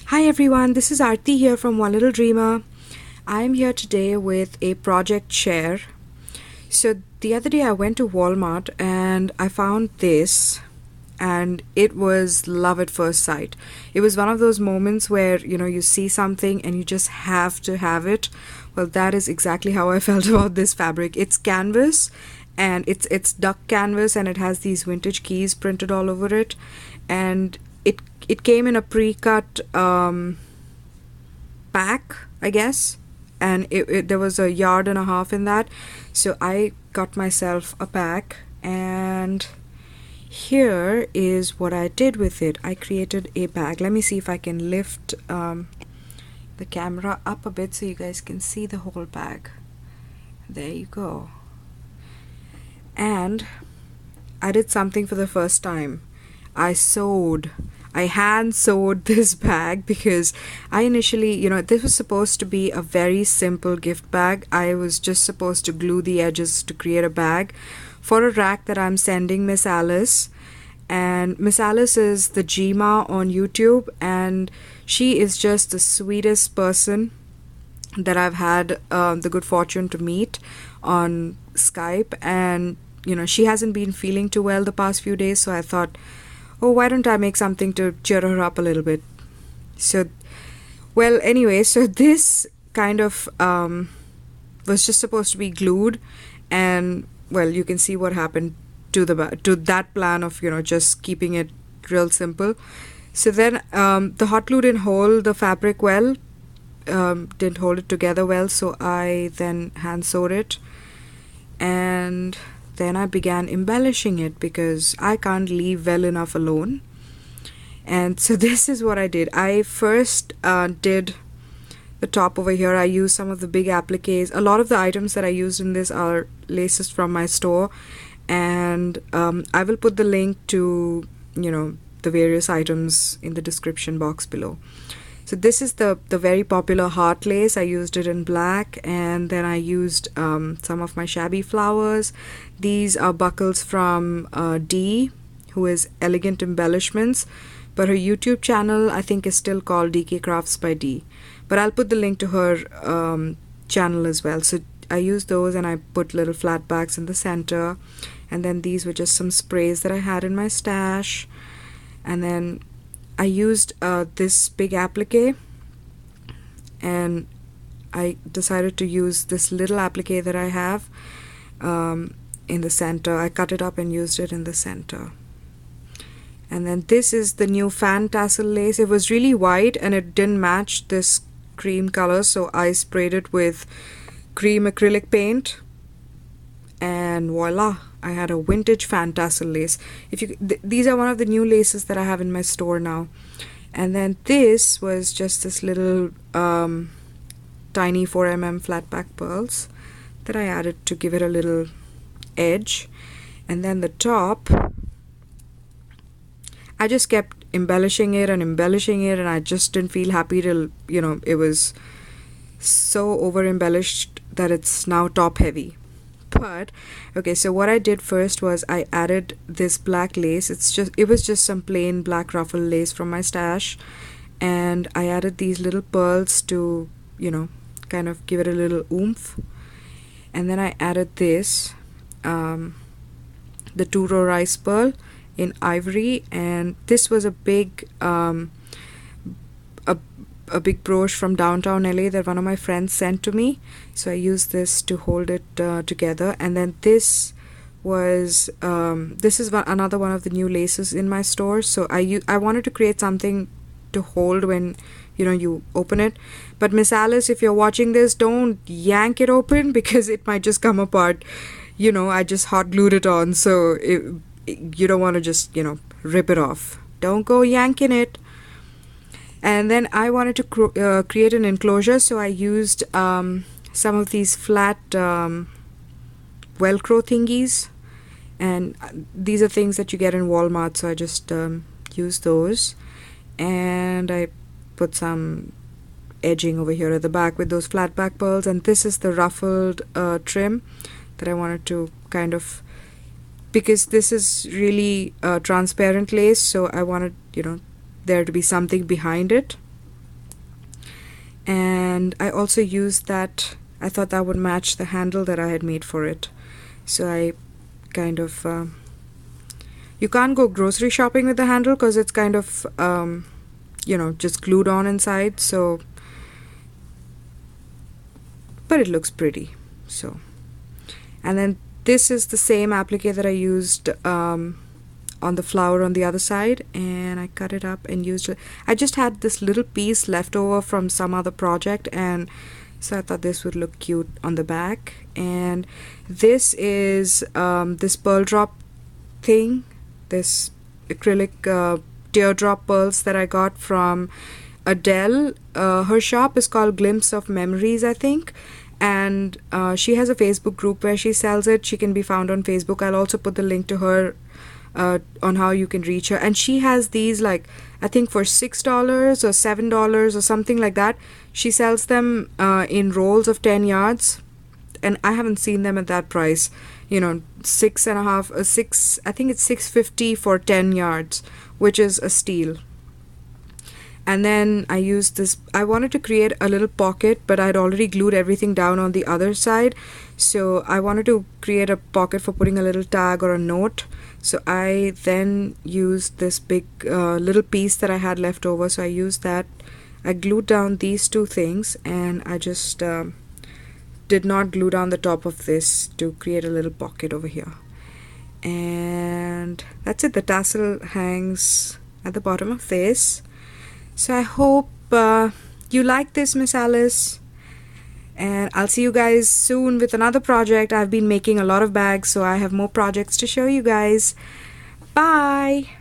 Hi everyone, this is Aarti here from One Little Dreamer. I'm here today with a project share. So the other day I went to Walmart and I found this, and it was love at first sight. It was one of those moments where you see something and you just have to have it. Well, that is exactly how I felt about this fabric. It's canvas, and it's duck canvas, and it has these vintage keys printed all over it, and it came in a pre-cut pack, I guess, and there was a yard and a half in that. So I got myself a pack, and here is what I did with it. I created a bag. Let me see if I can lift the camera up a bit so you guys can see the whole bag. There you go. And I did something for the first time. I hand sewed this bag because I initially, this was supposed to be a very simple gift bag. I was just supposed to glue the edges to create a bag for a rack that I'm sending Miss Alice. And Miss Alice is the Gma on YouTube, and she is just the sweetest person that I've had the good fortune to meet on Skype. And she hasn't been feeling too well the past few days, so I thought, oh, why don't I make something to cheer her up a little bit? So, well, anyway, so this kind of was just supposed to be glued, and well, you can see what happened to that plan of just keeping it real simple. So then the hot glue didn't hold the fabric well, didn't hold it together well, so I then hand sewed it, and then I began embellishing it because I can't leave well enough alone. And so this is what I did. I first did the top over here. I used some of the big appliques. A lot of the items that I used in this are laces from my store, and I will put the link to the various items in the description box below. So this is the very popular heart lace. I used it in black, and then I used some of my shabby flowers. These are buckles from Dee, who is Elegant Embellishments, but her YouTube channel I think is still called DK Crafts by Dee. But I'll put the link to her channel as well. So I used those, and I put little flat backs in the center, and then these were just some sprays that I had in my stash. And then I used this big applique, and I decided to use this little applique that I have in the center. I cut it up and used it in the center. And then this is the new fan tassel lace. It was really white and it didn't match this cream color, so I sprayed it with cream acrylic paint, and voila, I had a vintage fan tassel lace. These are one of the new laces that I have in my store now. And then this was just this little tiny 4mm flat back pearls that I added to give it a little edge. And then the top, I just kept embellishing it, and I just didn't feel happy till it was so over embellished that it's now top heavy. But okay, so what I did first was I added this black lace. It was just some plain black ruffle lace from my stash, and I added these little pearls to kind of give it a little oomph. And then I added this the 2-row rice pearl in ivory, and this was a big a big brooch from downtown LA that one of my friends sent to me, so I used this to hold it together. And then this is another one of the new laces in my store, so I wanted to create something to hold when you open it. But Miss Alice, if you're watching this, don't yank it open because it might just come apart. I just hot glued it on, so you don't want to just rip it off. Don't go yanking it. And then I wanted to create an enclosure, so I used some of these flat Velcro thingies, and these are things that you get in Walmart, so I just used those, and I put some edging over here at the back with those flat back pearls. And this is the ruffled trim that I wanted to kind of, because this is really transparent lace, so I wanted there to be something behind it. And I also used that, I thought that would match the handle that I had made for it. So I kind of, you can't go grocery shopping with the handle because it's kind of, just glued on inside. So, but it looks pretty. So, and then this is the same applique that I used on the flower on the other side, and I cut it up and used it. I just had this little piece left over from some other project, and so I thought this would look cute on the back. And this is this pearl drop thing, this acrylic teardrop pearls that I got from Adele. Her shop is called Glimpse of Memories, I think, and she has a Facebook group where she sells it. She can be found on Facebook. I'll also put the link to her on how you can reach her. And she has these, like, I think for $6 or $7 or something like that. She sells them in rolls of 10 yards, and I haven't seen them at that price. You know, I think it's $6.50 for 10 yards, which is a steal. And then I used this, I wanted to create a little pocket, but I'd already glued everything down on the other side. So I wanted to create a pocket for putting a little tag or a note. So I then used this big little piece that I had left over. So I used that. I glued down these two things, and I just did not glue down the top of this to create a little pocket over here. And that's it. The tassel hangs at the bottom of this. So I hope you like this, Miss Alice. And I'll see you guys soon with another project. I've been making a lot of bags, so I have more projects to show you guys. Bye!